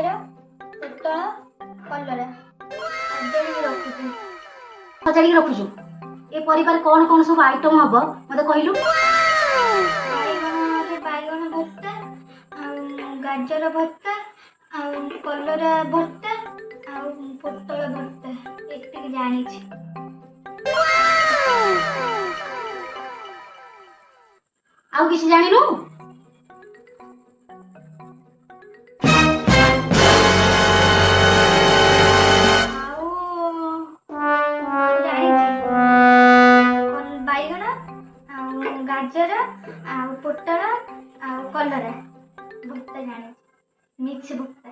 ଗାଜର ପୋଟଳ କଲରା ସଜାଡ଼ିକି ରଖୁଛୁ। ସଜାଡ଼ିକି ରଖୁଛୁ। ଏ ପରିବାରେ କଣ କଣ ସବୁ ଆଇଟମ ହବ ମତେ କହିଲୁ? ବାଇଗଣ ଭର୍ତ୍ତା ଆଉ ଗାଜର ଭର୍ତ୍ତା ଆଉ କଲରା ଭର୍ତ୍ତା ଆଉ ପୋଟଳ ଭର୍ତ୍ତା ଏତିକି ଜାଣିଛି। ଆଉ କିଛି ଜାଣିନୁ? ବାଇଗଣ ଆଉ ଗାଜର ଆଉ ପୋଟଳ ଆଉ କଲରା ଭର୍ତ୍ତା ଜାଣିଛି। ମିକ୍ସ ଭର୍ତ୍ତା।